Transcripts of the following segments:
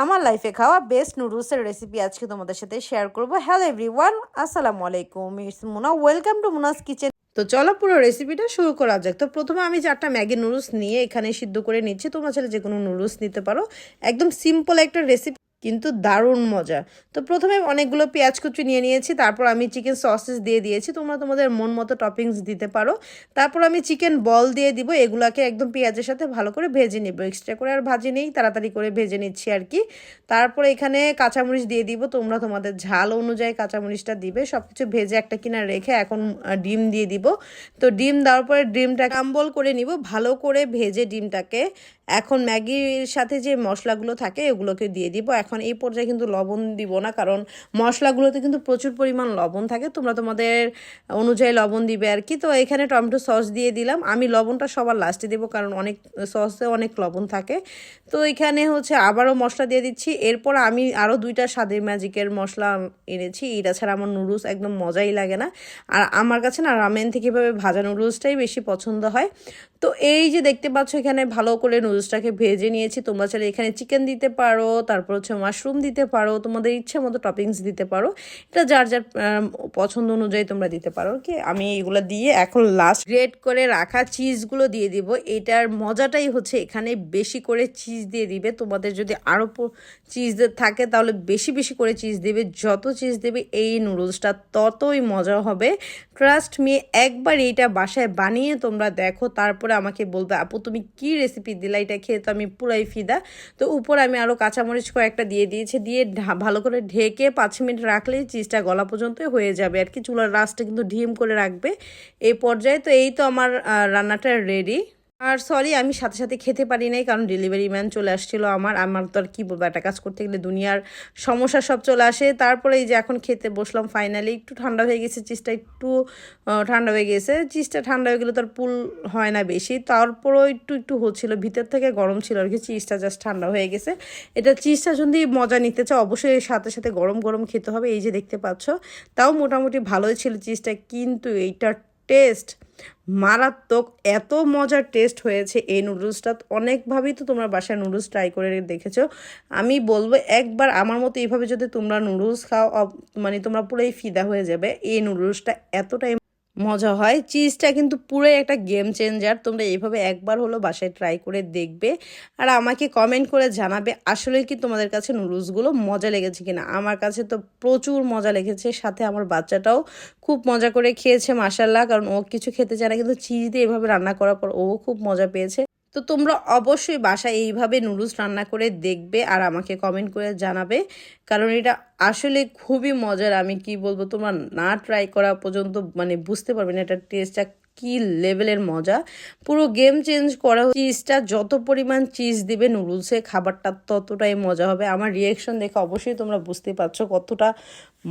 আমার লাইফে খাওয়া বেস্ট নুডলসের রেসিপি আজকে তোমাদের সাথে শেয়ার করব। হ্যালো এভরিওয়ান, আসসালামু আলাইকুম, it's Muna, welcome to Muna's kitchen. তো চলো পুরো রেসিপিটা শুরু করা যাক। তো প্রথমে আমি 4টা ম্যাগি নুডলস নিয়ে এখানে সিদ্ধ করে নিচ্ছি। তোমরা চাইলে যে কোনো নুডলস নিতে পারো। একদম সিম্পল একটা রেসিপি, কিন্তু দারুণ মজা। তো প্রথমে অনেকগুলো পেঁয়াজ কুচি নিয়ে নিয়েছি, তারপর আমি চিকেন সসেস দিয়ে দিয়েছি। তোমরা তোমাদের মন মতো টপিংস দিতে পারো। তারপর আমি চিকেন বল দিয়ে দিব। এগুলাকে একদম পেঁয়াজের সাথে ভালো করে ভেজে নিব। এক্সট্রা করে আর ভাজি নেই, তাড়াতাড়ি করে ভেজে নিচ্ছি আর কি। তারপরে এখানে কাঁচামরিচ দিয়ে দিব। তোমরা তোমাদের ঝাল অনুযায়ী কাঁচামরিচটা দিবে। সব কিছু ভেজে একটা কিনারে রেখে এখন ডিম দিয়ে দিব। তো ডিম দেওয়ার পরে ডিমটা ক্রাম্বল করে নিব, ভালো করে ভেজে ডিমটাকে। এখন ম্যাগির সাথে যে মশলাগুলো থাকে এগুলোকে দিয়ে দিব। এখন এই পর্যায়ে কিন্তু লবণ দিব না, কারণ মশলাগুলোতে কিন্তু প্রচুর পরিমাণ লবণ থাকে। তোমরা তোমাদের অনুযায়ী লবণ দিবে আর কি। তো এখানে টমেটো সস দিয়ে দিলাম। আমি লবণটা সবার লাস্টে দেবো, কারণ অনেক সসে অনেক লবণ থাকে। তো এখানে হচ্ছে আবারও মশলা দিয়ে দিচ্ছি। এরপর আমি আরও 2টা স্বাদের ম্যাজিকের মশলা এনেছি। এটা ছাড়া আমার নুডলস একদম মজাই লাগে না। আর আমার কাছে না রামেন থেকে এভাবে ভাজা নুডলসটাই বেশি পছন্দ হয়। তো এই যে দেখতে পাচ্ছ এখানে ভালো করে নুডলসটাকে ভেজে নিয়েছি। তোমরা চাইলে এখানে চিকেন দিতে পারো, তারপর হচ্ছে মাশরুম দিতে পারো, তোমাদের ইচ্ছে মতো টপিংস দিতে পারো। এটা যার যার পছন্দ অনুযায়ী তোমরা দিতে পারো কি। আমি এগুলো দিয়ে এখন লাস্ট গ্রেট করে রাখা চিজগুলো দিয়ে দিব। এটার মজাটাই হচ্ছে এখানে বেশি করে চিজ দিয়ে দিবে। তোমাদের যদি আরও চিজ থাকে তাহলে বেশি বেশি করে চিজ দেবে। যত চিজ দেবে এই নুডলসটা ততই মজা হবে। ট্রাস্ট মি, একবার এইটা বাসায় বানিয়ে তোমরা দেখো, তারপরে আমাকে বলবে আপু তুমি কি রেসিপি দিলা, এটা খেয়ে তো আমি পুরাই ফিদা। তো উপরে আমি আরও কাঁচামরিচ কয়েকটা দিয়ে দিয়েছি। দিয়ে ভালো করে ঢেকে 5 মিনিট রাখলেই চিজটা গলা পর্যন্ত হয়ে যাবে আর কি। চুলার রাসটা কিন্তু ঢিম করে রাখবে এই পর্যায়ে। তো এই তো আমার রান্নাটা রেডি। আর সরি, আমি সাথে সাথে খেতে পারি নাই, কারণ ডেলিভারি ম্যান চলে আসছিল। আমার তো আর কি বলবো, একটা কাজ করতে গেলে দুনিয়ার সমস্যা সব চলে আসে। তারপরে এই যে এখন খেতে বসলাম ফাইনালি। একটু ঠান্ডা হয়ে গেছে চিজটা, একটু ঠান্ডা হয়ে গেছে। চিজটা ঠান্ডা হয়ে গেলে তো আর পুল হয় না বেশি, তারপরেও একটু একটু হচ্ছিল, ভিতর থেকে গরম ছিল আর কি। চিজটা জাস্ট ঠান্ডা হয়ে গেছে। এটা চিজটা যদি মজা নিতে চাও অবশ্যই এর সাথে সাথে গরম গরম খেতে হবে। এই যে দেখতে পাচ্ছ, তাও মোটামুটি ভালোই ছিল চিজটা, কিন্তু এইটার টেস্ট মারাত্মক। এত মজার টেস্ট হয়েছে এই নুডলসটা। অনেকভাবেই তো তোমরা বাসায় নুডলস ট্রাই করে দেখেছো। আমি বলবো একবার আমার মতো এইভাবে যদি তোমরা নুডলস খাও, মানে তোমরা পুরোই ফিদা হয়ে যাবে। এই নুডলসটা এতটাই মজা হয়। চিজটা কিন্তু পুরোই একটা গেম চেঞ্জার। তোমরা এইভাবে একবার হলো বাসায় ট্রাই করে দেখবে, আর আমাকে কমেন্ট করে জানাবে আসলে কি তোমাদের কাছে নুডলসগুলো মজা লেগেছে কিনা। আমার কাছে তো প্রচুর মজা লেগেছে, সাথে আমার বাচ্চাটাও খুব মজা করে খেয়েছে মাশাল্লাহ, কারণ ও কিছু খেতে চায় না, কিন্তু চিজ দিয়ে এভাবে রান্না করার পর ও খুব মজা পেয়েছে। তো তোমরা অবশ্যই বাসায় এইভাবে নুডলস রান্না করে দেখবে আর আমাকে কমেন্ট করে জানাবে, কারণ এটা আসলে খুবই মজার। আমি কি বলবো, তোমরা না ট্রাই করা পর্যন্ত মানে বুঝতে পারবে না এটার টেস্টটা কি লেভেলের মজা। পুরো গেম চেঞ্জ করা। চিজটা যত পরিমাণ চিজ দিবে নুডলসে, খাবারটা ততটাই মজা হবে। আমার রিয়েকশন দেখে অবশ্যই তোমরা বুঝতে পারছো কতটা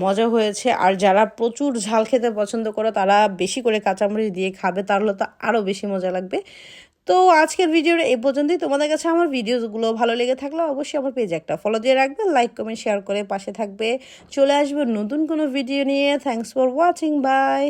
মজা হয়েছে। আর যারা প্রচুর ঝাল খেতে পছন্দ করো তারা বেশি করে কাঁচামরিচ দিয়ে খাবে, তাহলে তো আরও বেশি মজা লাগবে। তো আজকের ভিডিওটা এই পর্যন্তই। তোমাদের কাছে আমার ভিডিওগুলো ভালো লেগে থাকলে অবশ্যই আমার পেজে একটা ফলো দিয়ে রাখবে, লাইক কমেন্ট শেয়ার করে পাশে থাকবে। চলে আসবে নতুন কোনো ভিডিও নিয়ে। Thanks for watching, by.